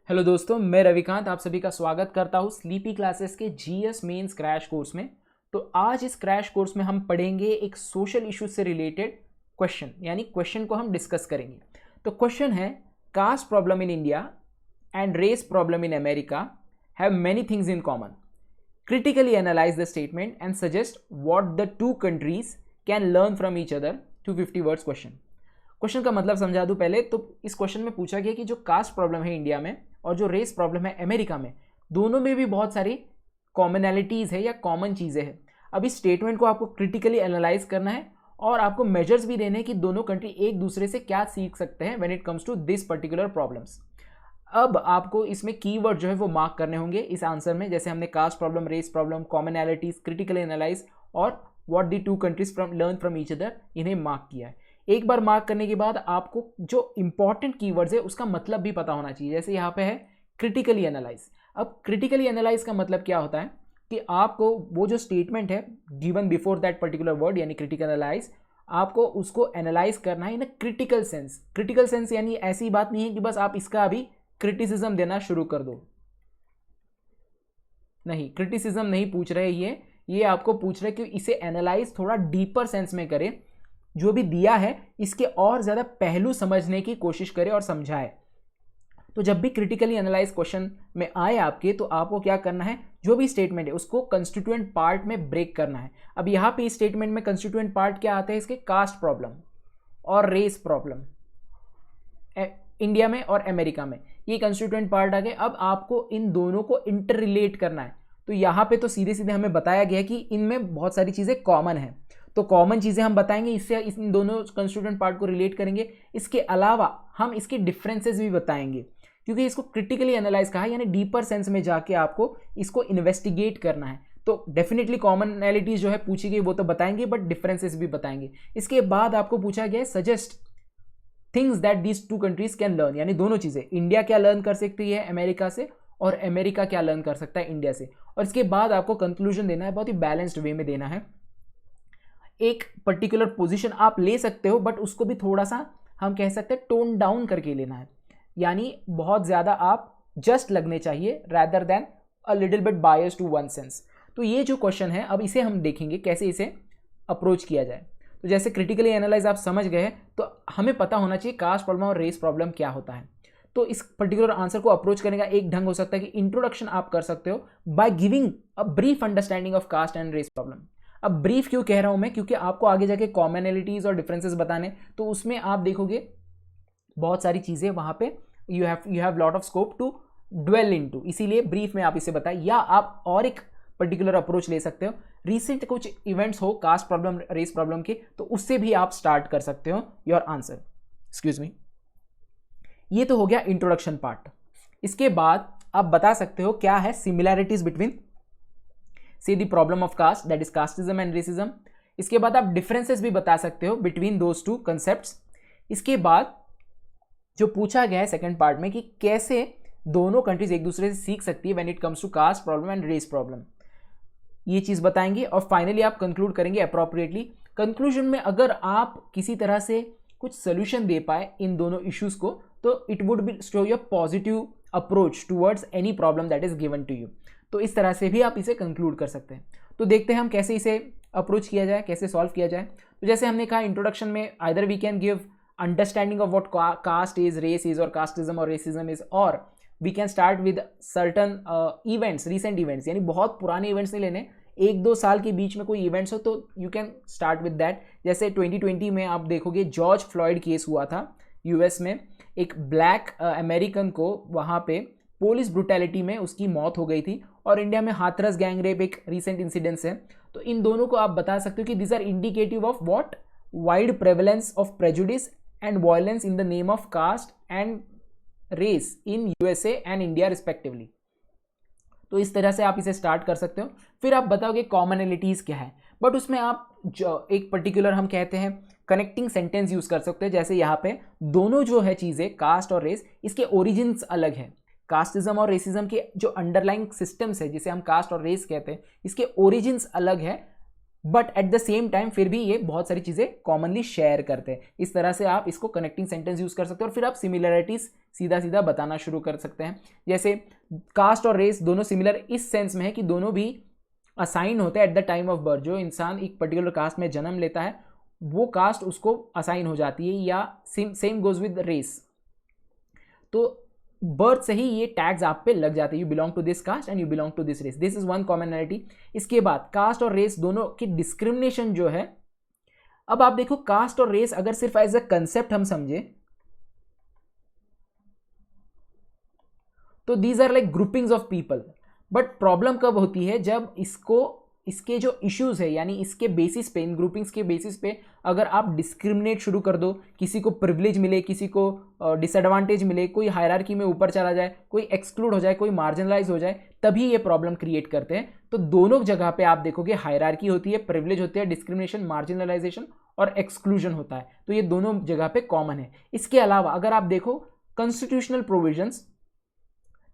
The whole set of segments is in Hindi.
हेलो दोस्तों, मैं रविकांत आप सभी का स्वागत करता हूँ स्लीपी क्लासेस के जीएस मेंस क्रैश कोर्स में। तो आज इस क्रैश कोर्स में हम पढ़ेंगे एक सोशल इशू से रिलेटेड क्वेश्चन, यानी क्वेश्चन को हम डिस्कस करेंगे। तो क्वेश्चन है, caste problem in India and race problem in America have many things in common. Critically analyse the statement and suggest what the two countries can learn from each other. 250 words question. Question का मतलब समझा दूं पहले। तो इस क्वेश्चन में पूछा गया कि जो कास्ट प्रॉब्लम है इंडिया में और जो रेस प्रॉब्लम है अमेरिका में, दोनों में भी बहुत सारी कॉमनैलिटीज है या कॉमन चीज़ें हैं। अब इस स्टेटमेंट को आपको क्रिटिकली एनालाइज करना है और आपको मेजर्स भी देने हैं कि दोनों कंट्री एक दूसरे से क्या सीख सकते हैं when it comes to this particular problems. अब आपको इसमें कीवर्ड जो है वो मार्क करने होंगे इस आंसर में, जैसे हमने caste problem, race problem, commonalities, critically analyse और what the two countries learn from each other, इन्हें मार्क किया है। एक बार मार्क करने के बाद आपको जो इंपॉर्टेंट कीवर्ड्स है उसका मतलब भी पता होना चाहिए। जैसे यहाँ पे है क्रिटिकली एनालाइज। अब क्रिटिकली एनालाइज का मतलब क्या होता है कि आपको वो जो स्टेटमेंट है given before that particular word यानी क्रिटिकल एनालाइज, आपको उसको एनालाइज करना है in a critical sense. Critical sense यानी ऐसी बात नहीं है कि बस आप इसका अभी क्रिटिसिज्म देना शुरू कर दो। नहीं, क्रिटिसिज्म नहीं पूछ रहे ये आपको पूछ रहे कि इसे एनालाइज थोड़ा डीपर सेंस में करें, जो भी दिया है इसके और ज़्यादा पहलू समझने की कोशिश करे और समझाए। तो जब भी क्रिटिकली एनालाइज क्वेश्चन में आए आपके, तो आपको क्या करना है, जो भी स्टेटमेंट है उसको कंस्टिट्यूएंट पार्ट में ब्रेक करना है। अब यहाँ पे इस स्टेटमेंट में कंस्टिट्यूएंट पार्ट क्या आते हैं इसके, कास्ट प्रॉब्लम और रेस प्रॉब्लम इंडिया में और अमेरिका में, ये कंस्टिट्यूएंट पार्ट आ गए। अब आपको इन दोनों को इंटर रिलेट करना है। तो यहाँ पे तो सीधे सीधे हमें बताया गया कि इनमें बहुत सारी चीज़ें कॉमन है, तो कॉमन चीज़ें हम बताएंगे, इससे इन दोनों कंस्टिट्यूएंट पार्ट को रिलेट करेंगे। इसके अलावा हम इसके डिफरेंसेस भी बताएंगे, क्योंकि इसको क्रिटिकली एनालाइज कहा है, यानी डीपर सेंस में जाके आपको इसको इन्वेस्टिगेट करना है। तो डेफिनेटली कॉमनैलिटीज जो है पूछी गई वो तो बताएंगे, बट डिफरेंसेस भी बताएंगे। इसके बाद आपको पूछा गया है suggest things that these two countries can learn, यानी दोनों चीज़ें, इंडिया क्या लर्न कर सकती है अमेरिका से और अमेरिका क्या लर्न कर सकता है इंडिया से। और इसके बाद आपको कंक्लूजन देना है, बहुत ही बैलेंस्ड वे में देना है। एक पर्टिकुलर पोजीशन आप ले सकते हो, बट उसको भी थोड़ा सा हम कह सकते हैं टोन डाउन करके लेना है, यानी बहुत ज़्यादा आप जस्ट लगने चाहिए rather than a little bit bias to one sense. तो ये जो क्वेश्चन है, अब इसे हम देखेंगे कैसे इसे अप्रोच किया जाए। तो जैसे क्रिटिकली एनालाइज आप समझ गए हैं, तो हमें पता होना चाहिए कास्ट प्रॉब्लम और रेस प्रॉब्लम क्या होता है। तो इस पर्टिकुलर आंसर को अप्रोच करने का एक ढंग हो सकता है कि इंट्रोडक्शन आप कर सकते हो by giving a brief understanding of caste and race problem. अब ब्रीफ क्यों कह रहा हूं मैं, क्योंकि आपको आगे जाके कॉमनैलिटीज और डिफरेंसेस बताने, तो उसमें आप देखोगे बहुत सारी चीज़ें वहां पे you have lot of scope to dwell into, इसीलिए ब्रीफ में आप इसे बताएं। या आप और एक पर्टिकुलर अप्रोच ले सकते हो, रिसेंट कुछ इवेंट्स हो कास्ट प्रॉब्लम रेस प्रॉब्लम के, तो उससे भी आप स्टार्ट कर सकते हो योर आंसर। Excuse me. ये तो हो गया इंट्रोडक्शन पार्ट। इसके बाद आप बता सकते हो क्या है सिमिलैरिटीज बिटवीन से the problem of caste, that is casteism and racism. इसके बाद आप डिफरेंसेस भी बता सकते हो बिटवीन दोज टू कंसेप्ट्स। इसके बाद जो पूछा गया है सेकंड पार्ट में कि कैसे दोनों कंट्रीज एक दूसरे से सीख सकती है when it comes to caste problem and race problem, ये चीज बताएंगे। और फाइनली आप कंक्लूड करेंगे अप्रोप्रिएटली। कंक्लूजन में अगर आप किसी तरह से कुछ सोल्यूशन दे पाए इन दोनों इश्यूज को, तो it would be show your positive approach towards any problem that is given to you. तो इस तरह से भी आप इसे कंक्लूड कर सकते हैं। तो देखते हैं हम कैसे इसे अप्रोच किया जाए, कैसे सॉल्व किया जाए। तो जैसे हमने कहा इंट्रोडक्शन में, either we can give understanding of what caste is, race is, और कास्टिज्म और रेसिज्म इज, और we can start with certain events, recent events, यानी बहुत पुराने इवेंट्स नहीं लेने, 1-2 साल के बीच में कोई इवेंट्स हो तो you can start with that. जैसे 2020 में आप देखोगे जॉर्ज फ्लॉयड केस हुआ था यूएस में, एक ब्लैक अमेरिकन को वहाँ पे पुलिस ब्रुटैलिटी में उसकी मौत हो गई थी। और इंडिया में हाथरस गैंग रेप एक रीसेंट इंसिडेंस है। तो इन दोनों को आप बता सकते हो कि this are indicative of what, wide prevalence of prejudice and violence in the name of caste and race in USA and India respectively. तो इस तरह से आप इसे स्टार्ट कर सकते हो। फिर आप बताओगे कॉमनैलिटीज क्या है, बट उसमें आप जो एक पर्टिकुलर हम कहते हैं कनेक्टिंग सेंटेंस यूज कर सकते हैं। जैसे यहाँ पे दोनों जो है चीज़ें, कास्ट और रेस, इसके ओरिजिन्स अलग है। कास्टिज्म और रेसिज्म के जो अंडरलाइंग सिस्टम्स है, जिसे हम कास्ट और रेस कहते हैं, इसके ओरिजिन्स अलग है, but at the same time फिर भी ये बहुत सारी चीज़ें कॉमनली शेयर करते हैं। इस तरह से आप इसको कनेक्टिंग सेंटेंस यूज़ कर सकते हो और फिर आप सिमिलरिटीज सीधा सीधा बताना शुरू कर सकते हैं। जैसे कास्ट और रेस दोनों सिमिलर इस सेंस में है कि दोनों भी असाइन होते हैं at the time of birth. जो इंसान एक पर्टिकुलर कास्ट में जन्म लेता है वो कास्ट उसको असाइन हो जाती है, या सेम गोज विद रेस। तो बर्थ से ही ये टैग्स आप पे लग जाते हैं, you belong to this caste and you belong to this race. This is one commonality. इसके बाद कास्ट और रेस दोनों की डिस्क्रिमिनेशन जो है, अब आप देखो कास्ट और रेस अगर सिर्फ एज अ कंसेप्ट हम समझे तो these are like groupings of people. But problem कब होती है, जब इसके जो इश्यूज है यानी इसके बेसिस पे, इन ग्रुपिंग्स के बेसिस पे अगर आप डिस्क्रिमिनेट शुरू कर दो, किसी को प्रिविलेज मिले, किसी को डिसएडवांटेज मिले, कोई हायरार्की में ऊपर चला जाए, कोई एक्सक्लूड हो जाए, कोई मार्जिनलाइज हो जाए, तभी ये प्रॉब्लम क्रिएट करते हैं। तो दोनों जगह पे आप देखोगे हायरार्की होती है, प्रिविलेज होती है, डिस्क्रिमिनेशन, मार्जिनलाइजेशन और एक्सक्लूजन होता है। तो ये दोनों जगह पे कॉमन है। इसके अलावा अगर आप देखो कॉन्स्टिट्यूशनल प्रोविजंस,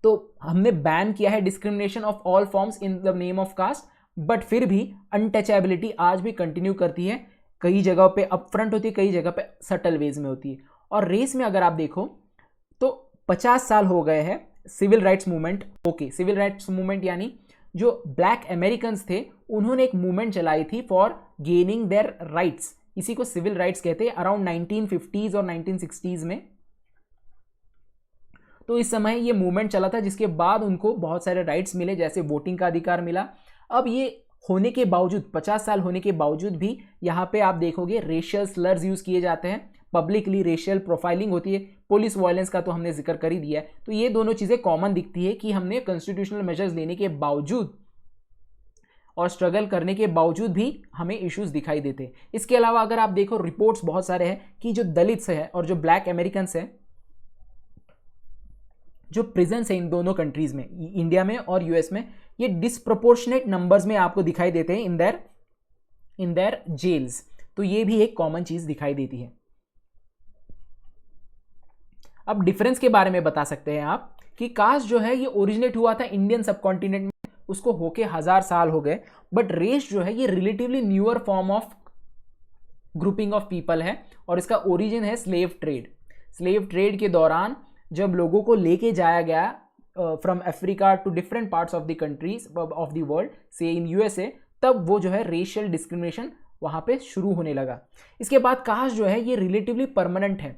तो हमने बैन किया है discrimination of all forms in the name of caste, but फिर भी अनटचेबिलिटी आज भी कंटिन्यू करती है। कई जगहों पे अपफ्रंट होती है, कई जगह पे सटल वेज में होती है। और रेस में अगर आप देखो तो 50 साल हो गए हैं civil rights movement. Okay, civil rights movement यानी जो ब्लैक अमेरिकन्स थे उन्होंने एक मूवमेंट चलाई थी फॉर गेनिंग देयर राइट्स। इसी को सिविल राइट्स कहते हैं, अराउंड 1950s और 1960s में। तो इस समय ये मूवमेंट चला था जिसके बाद उनको बहुत सारे राइट्स मिले, जैसे वोटिंग का अधिकार मिला। अब ये होने के बावजूद, 50 साल होने के बावजूद भी यहाँ पे आप देखोगे रेशियल स्लर्स यूज किए जाते हैं, पब्लिकली रेशियल प्रोफाइलिंग होती है, पुलिस वायलेंस का तो हमने जिक्र कर ही दिया है। तो ये दोनों चीज़ें कॉमन दिखती है कि हमने कॉन्स्टिट्यूशनल मेजर्स लेने के बावजूद और स्ट्रगल करने के बावजूद भी हमें इश्यूज दिखाई देते हैं। इसके अलावा अगर आप देखो रिपोर्ट्स बहुत सारे हैं कि जो दलित्स है और जो ब्लैक अमेरिकन्स है, जो प्रेजेंस है इन दोनों कंट्रीज में, इंडिया में और यूएस में, ये डिस्प्रोपोर्शनेट नंबर्स में आपको दिखाई देते हैं इन देयर जेल्स। तो ये भी एक कॉमन चीज दिखाई देती है। अब डिफरेंस के बारे में बता सकते हैं आप कि कास्ट जो है ये ओरिजिनेट हुआ था इंडियन सबकॉन्टिनेंट में, उसको होके 1000 साल हो गए। बट रेस जो है ये relatively newer form of grouping of people है और इसका ओरिजिन है स्लेव ट्रेड। स्लेव ट्रेड के दौरान जब लोगों को लेके जाया गया from Africa to different parts of the countries of the world, से इन यूएसए, तब वो जो है रेशियल डिस्क्रिमिनेशन वहाँ पे शुरू होने लगा। इसके बाद कास्ट जो है ये रिलेटिवली परमानेंट है,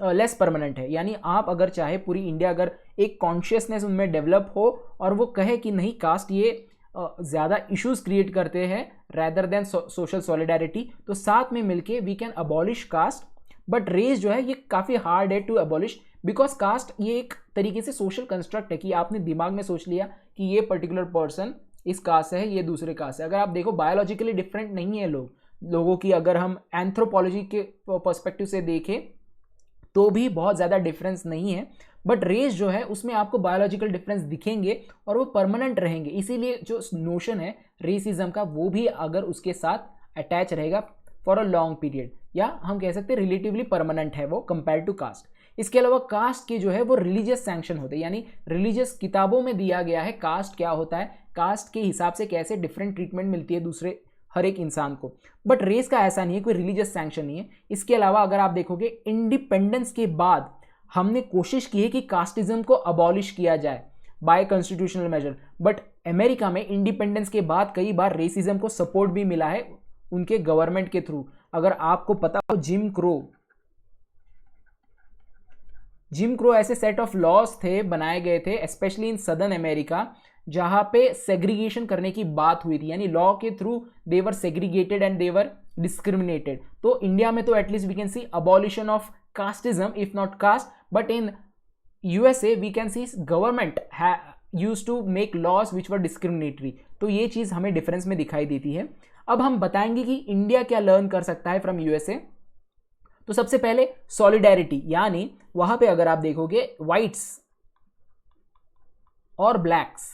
लेस परमानेंट है। यानी आप अगर चाहे पूरी इंडिया अगर एक कॉन्शियसनेस उनमें डेवलप हो और वो कहे कि नहीं कास्ट ये ज़्यादा इश्यूज क्रिएट करते हैं रैदर देन सोशल सॉलिडारिटी, तो साथ में मिलके we can abolish caste. But race जो है ये काफ़ी हार्ड है टू अबॉलिश, बिकॉज कास्ट ये एक तरीके से सोशल कंस्ट्रक्ट है कि आपने दिमाग में सोच लिया कि ये पर्टिकुलर पर्सन इस कास्ट से है, ये दूसरे कास्ट से। अगर आप देखो बायोलॉजिकली डिफरेंट नहीं है लोगों की, अगर हम एंथ्रोपोलॉजी के पर्सपेक्टिव से देखें तो भी बहुत ज़्यादा डिफरेंस नहीं है। बट रेस जो है उसमें आपको बायोलॉजिकल डिफरेंस दिखेंगे और वो परमानेंट रहेंगे। इसीलिए जो नोशन है रेसिज्म का वो भी अगर उसके साथ अटैच रहेगा फॉर अ लॉन्ग पीरियड, या हम कह सकते हैं रिलेटिवली परमानेंट है वो कंपेयर टू कास्ट। इसके अलावा कास्ट के जो है वो रिलीजियस सैंक्शन होते हैं, यानी रिलीजियस किताबों में दिया गया है कास्ट क्या होता है, कास्ट के हिसाब से कैसे डिफरेंट ट्रीटमेंट मिलती है दूसरे हर एक इंसान को। बट रेस का ऐसा नहीं है, कोई रिलीजियस सैंक्शन नहीं है। इसके अलावा अगर आप देखोगे इंडिपेंडेंस के बाद हमने कोशिश की है कि कास्टिज्म को अबॉलिश किया जाए by constitutional measure, but America में इंडिपेंडेंस के बाद कई बार रेसिज्म को सपोर्ट भी मिला है उनके गवर्नमेंट के थ्रू। अगर आपको पता हो जिम क्रो ऐसे सेट ऑफ लॉज थे बनाए गए थे स्पेशली इन सदर्न अमेरिका, जहां पे सेग्रीगेशन करने की बात हुई थी, यानी लॉ के through they were segregated and they were discriminated. तो इंडिया में तो at least we can see abolition of casteism if not caste, but in USA we can see government used to make laws which were discriminatory. तो ये चीज हमें डिफरेंस में दिखाई देती है। अब हम बताएंगे कि इंडिया क्या लर्न कर सकता है फ्रॉम यूएसए। तो सबसे पहले सॉलिडेरिटी, यानी वहां पे अगर आप देखोगे व्हाइट्स और ब्लैक्स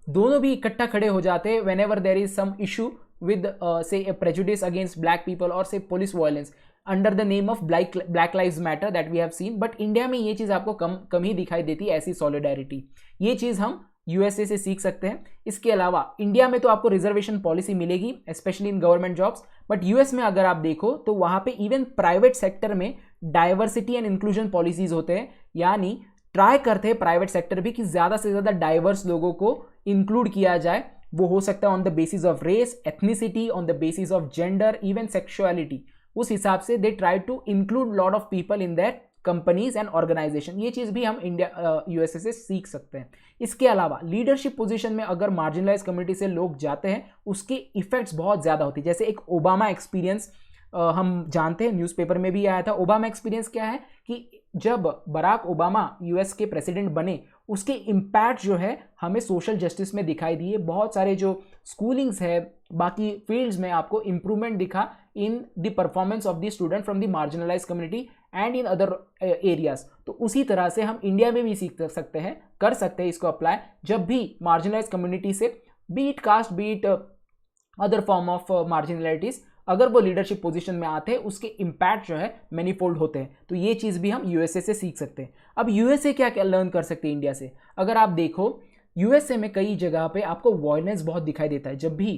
दोनों भी इकट्ठा खड़े हो जाते हैं whenever there is some issue with से a prejudice against black people और से police violence under the name of Black Lives Matter that we have seen. But India में ये चीज आपको कम ही दिखाई देती है, ऐसी सॉलिडेरिटी। ये चीज हम यूएसए से सीख सकते हैं। इसके अलावा इंडिया में तो आपको रिजर्वेशन पॉलिसी मिलेगी specially in government jobs, but US में अगर आप देखो तो वहां पे इवन प्राइवेट सेक्टर में डाइवर्सिटी एंड इंक्लूजन पॉलिसीज होते हैं, यानी ट्राई करते हैं प्राइवेट सेक्टर भी कि ज्यादा से ज्यादा डाइवर्स लोगों को इंक्लूड किया जाए। वो हो सकता है on the basis of race, ethnicity, on the basis of gender, even sexuality. उस हिसाब से they try to include lot of people in their companies and organisation. ये चीज भी हम इंडिया यूएसए से सीख सकते हैं। इसके अलावा लीडरशिप पोजीशन में अगर मार्जिनलाइज कम्युनिटी से लोग जाते हैं उसके इफेक्ट्स बहुत ज्यादा होती है। जैसे एक ओबामा एक्सपीरियंस हम जानते हैं, न्यूज़पेपर में भी आया था। ओबामा एक्सपीरियंस क्या है कि जब बराक ओबामा यूएस के प्रेसिडेंट बने उसके इम्पैक्ट जो है हमें सोशल जस्टिस में दिखाई दिए। बहुत सारे जो स्कूलिंग्स है बाकी फील्ड्स में आपको इंप्रूवमेंट दिखा in the performance of the student from the marginalise community and in other areas. तो उसी तरह से हम इंडिया में भी सीख सकते हैं, कर सकते हैं इसको अप्लाई। जब भी मार्जिनलाइज कम्युनिटी से be it caste be it other form of marginalities अगर वो लीडरशिप पोजीशन में आते हैं उसके इम्पैक्ट जो है मैनीफोल्ड होते हैं। तो ये चीज़ भी हम यूएसए से सीख सकते हैं। अब यूएसए क्या क्या लर्न कर सकते हैं इंडिया से? अगर आप देखो यूएसए में कई जगह पे आपको वायलेंस बहुत दिखाई देता है। जब भी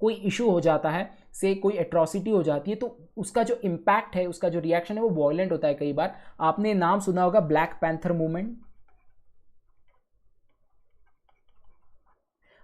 कोई इशू हो जाता है, से कोई एट्रॉसिटी हो जाती है, तो उसका जो इम्पैक्ट है, उसका जो रिएक्शन है वो वायलेंट होता है। कई बार आपने नाम सुना होगा ब्लैक पैंथर मूवमेंट,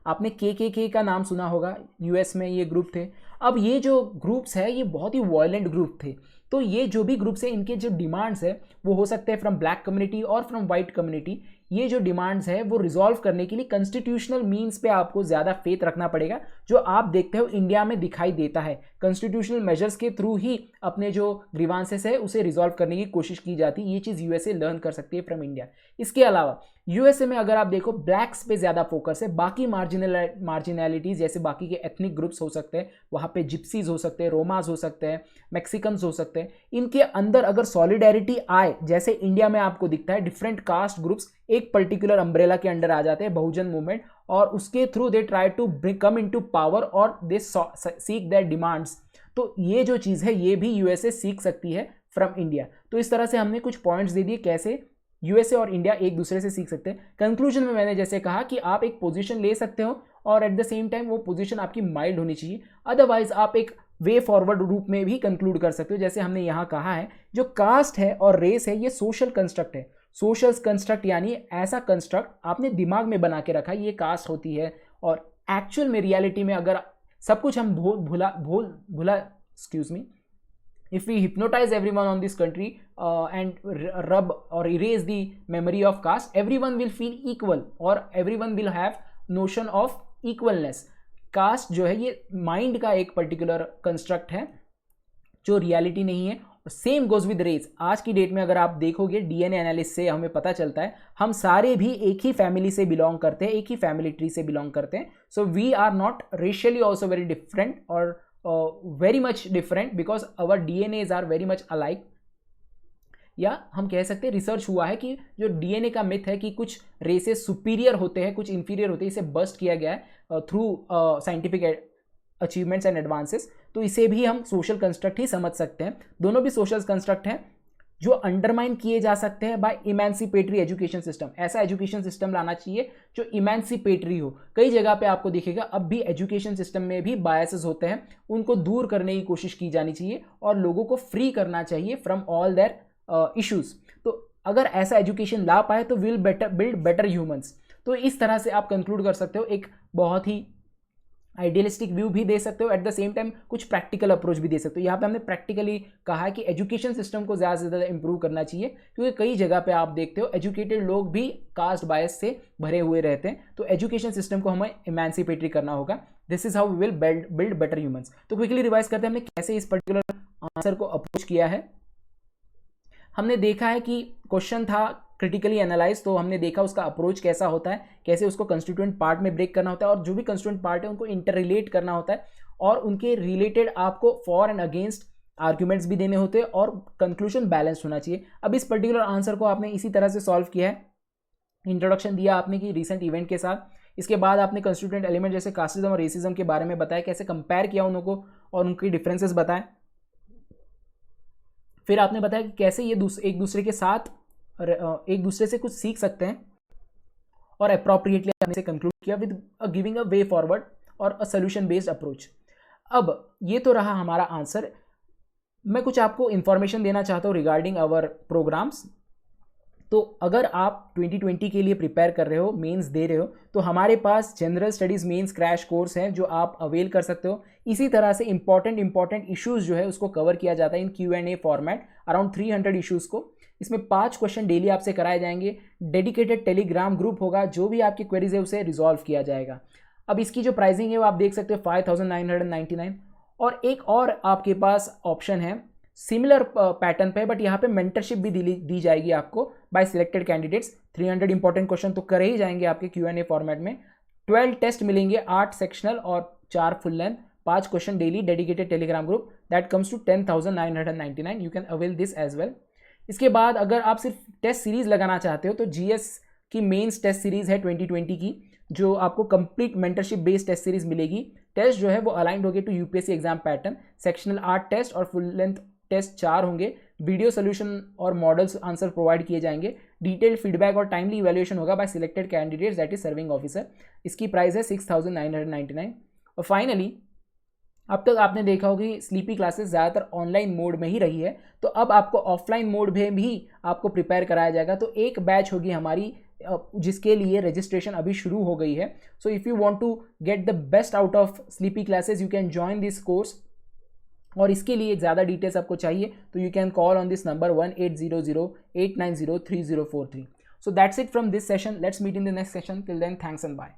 आपने के का नाम सुना होगा, यूएस में ये ग्रुप थे। अब ये जो ग्रुप्स है ये बहुत ही वायलेंट ग्रुप थे। तो ये जो भी ग्रुप्स है इनके जो डिमांड्स है वो हो सकते हैं फ्रॉम ब्लैक कम्युनिटी और फ्रॉम वाइट कम्युनिटी। ये जो डिमांड्स है वो रिजॉल्व करने के लिए कॉन्स्टिट्यूशनल मीन्स पे आपको ज़्यादा फेथ रखना पड़ेगा, जो आप देखते हो इंडिया में दिखाई देता है। कॉन्स्टिट्यूशनल मेजर्स के थ्रू ही अपने जो ग्रीवांसेस है उसे रिजॉल्व करने की कोशिश की जाती है। ये चीज़ यूएसए लर्न कर सकती है फ्रॉम इंडिया। इसके अलावा यूएसए में अगर आप देखो ब्लैक्स पे ज़्यादा फोकस है। बाकी मार्जिनैलिटीज़ जैसे बाकी के एथनिक ग्रुप्स हो सकते हैं, वहाँ पे जिप्सीज हो सकते हैं, रोमाज हो सकते हैं, मैक्सिकन्स हो सकते हैं, इनके अंदर अगर सॉलिडेरिटी आए, जैसे इंडिया में आपको दिखता है डिफरेंट कास्ट ग्रुप्स एक पर्टिकुलर अम्ब्रेला के अंडर आ जाते हैं, बहुजन मूवमेंट, और उसके through they try to come into power और दे सीक देयर डिमांड्स। तो ये जो चीज़ है ये भी यूएसए सीख सकती है फ्रॉम इंडिया। तो इस तरह से हमने कुछ पॉइंट्स दे दिए कैसे यूएसए और इंडिया एक दूसरे से सीख सकते हैं। कंक्लूजन में मैंने जैसे कहा कि आप एक पोजीशन ले सकते हो और एट द सेम टाइम वो पोजीशन आपकी माइल्ड होनी चाहिए, अदरवाइज आप एक वे फॉरवर्ड रूप में भी कंक्लूड कर सकते हो। जैसे हमने यहाँ कहा है जो कास्ट है और रेस है ये सोशल कंस्ट्रक्ट है। सोशल कंस्ट्रक्ट यानी ऐसा कंस्ट्रक्ट आपने दिमाग में बना के रखा है ये कास्ट होती है, और एक्चुअल में रियलिटी में अगर सब कुछ हम भूला excuse me, if we hypnotize everyone on this country and rub or erase the memory of caste, everyone will feel equal or everyone will have notion of equalness. Caste जो है ये माइंड का एक पर्टिकुलर कंस्ट्रक्ट है जो रियलिटी नहीं है। Same goes with race. आज की डेट में अगर आप देखोगे डीएनए एनालिसिस से हमें पता चलता है हम सारे भी एक ही फैमिली से बिलोंग करते हैं, एक ही फैमिली ट्री से बिलोंग करते हैं। So we are not racially also very different और very much different because our DNAs are very much alike। या हम कह सकते हैं रिसर्च हुआ है कि जो डीएनए का मिथ है कि कुछ रेसेस सुपीरियर होते हैं कुछ इंफीरियर होते हैं, इसे बस्ट किया गया है through scientific achievements and advances. तो इसे भी हम सोशल कंस्ट्रक्ट ही समझ सकते हैं। दोनों भी सोशल कंस्ट्रक्ट हैं जो अंडरमाइन किए जा सकते हैं बाय इमेंसिपेटरी एजुकेशन सिस्टम। ऐसा एजुकेशन सिस्टम लाना चाहिए जो इमेंसिपेटरी हो। कई जगह पे आपको दिखेगा अब भी एजुकेशन सिस्टम में भी बायसेस होते हैं, उनको दूर करने की कोशिश की जानी चाहिए और लोगों को फ्री करना चाहिए फ्रॉम ऑल देयर इश्यूज। तो अगर ऐसा एजुकेशन ला पाए तो विल बिल्ड बेटर ह्यूमंस। तो इस तरह से आप कंक्लूड कर सकते हो, एक बहुत ही आइडियलिस्टिक व्यू भी दे सकते हो, एट द सेम टाइम कुछ प्रैक्टिकल अप्रोच भी दे सकते हो। यहाँ पे हमने प्रैक्टिकली कहा है कि एजुकेशन सिस्टम को ज़्यादा से ज़्यादा इंप्रूव करना चाहिए, क्योंकि कई जगह पे आप देखते हो एजुकेटेड लोग भी कास्ट बायस से भरे हुए रहते हैं। तो एजुकेशन सिस्टम को हमें इमेंसिपेटरी करना होगा। This is how we will build better humans. तो क्विकली रिवाइज करते हैं हमने कैसे इस पर्टिकुलर आंसर को अप्रोच किया है। हमने देखा है कि क्वेश्चन था क्रिटिकली एनालाइज, तो हमने देखा उसका अप्रोच कैसा होता है, कैसे उसको कंस्टिट्यूएंट पार्ट में ब्रेक करना होता है और जो भी कंस्टिट्यूएंट पार्ट है उनको इंटर रिलेट करना होता है और उनके रिलेटेड आपको फॉर एंड अगेंस्ट आर्ग्यूमेंट्स भी देने होते हैं और कंक्लूजन बैलेंस होना चाहिए। अब इस पर्टिकुलर आंसर को आपने इसी तरह से सॉल्व किया है। इंट्रोडक्शन दिया आपने कि रिसेंट इवेंट के साथ, इसके बाद आपने कंस्टिट्यूएंट एलिमेंट जैसे कास्टिज्म और रेसिज्म के बारे में बताया, कैसे कंपेयर किया उनको और उनकी डिफरेंसेस बताएं। फिर आपने बताया कि कैसे ये एक दूसरे के साथ एक दूसरे से कुछ सीख सकते हैं और अप्रोप्रिएटली हमने इसे कंक्लूड किया with giving a way forward और अ सोल्यूशन बेस्ड अप्रोच। अब ये तो रहा हमारा आंसर। मैं कुछ आपको इंफॉर्मेशन देना चाहता हूँ रिगार्डिंग आवर प्रोग्राम्स। तो अगर आप 2020 के लिए प्रिपेयर कर रहे हो, मेंस दे रहे हो, तो हमारे पास general studies mains crash course है जो आप अवेल कर सकते हो। इसी तरह से इंपॉर्टेंट इश्यूज़ जो है उसको कवर किया जाता है इन Q&A फॉर्मेट, अराउंड 300 इश्यूज़ को। इसमें 5 क्वेश्चन डेली आपसे कराए जाएंगे। डेडिकेटेड टेलीग्राम ग्रुप होगा, जो भी आपकी क्वेरीज है उसे रिजॉल्व किया जाएगा। अब इसकी जो प्राइसिंग है वो आप देख सकते हो 5999। और एक और आपके पास ऑप्शन है सिमिलर पैटर्न पे, बट यहाँ पे मेंटरशिप भी दी जाएगी आपको by selected candidates. 300 important question तो करे ही जाएंगे आपके Q&A फॉर्मेट में। 12 टेस्ट मिलेंगे, 8 सेक्शनल और 4 full length, 5 question daily, dedicated Telegram group. That comes to 10,999। You can avail this as well. इसके बाद अगर आप सिर्फ टेस्ट सीरीज लगाना चाहते हो तो GS की मेंस टेस्ट सीरीज है 2020 की, जो आपको complete mentorship based test series मिलेगी। टेस्ट जो है वो अलाइंड होगी to UPSC exam pattern. Sectional 8 test और फुल लेंथ टेस्ट 4 होंगे। वीडियो सोल्यूशन और मॉडल्स आंसर प्रोवाइड किए जाएंगे। डिटेल्ड फीडबैक और टाइमली इवैल्यूएशन होगा by selected candidates, that is serving officer. इसकी प्राइस है 6,999। और फाइनली अब तक आपने देखा होगा कि स्लीपी क्लासेस ज़्यादातर ऑनलाइन मोड में ही रही है, तो अब आपको ऑफलाइन मोड में भी आपको प्रिपेयर कराया जाएगा। तो एक बैच होगी हमारी जिसके लिए रजिस्ट्रेशन अभी शुरू हो गई है। So if you want to get the best out of Sleepy Classes you can join this course. और इसके लिए ज़्यादा डिटेल्स आपको चाहिए तो you can call on this number 1800-890-3043। So that's it from this session. Let's meet in the next session. Till then, thanks and bye.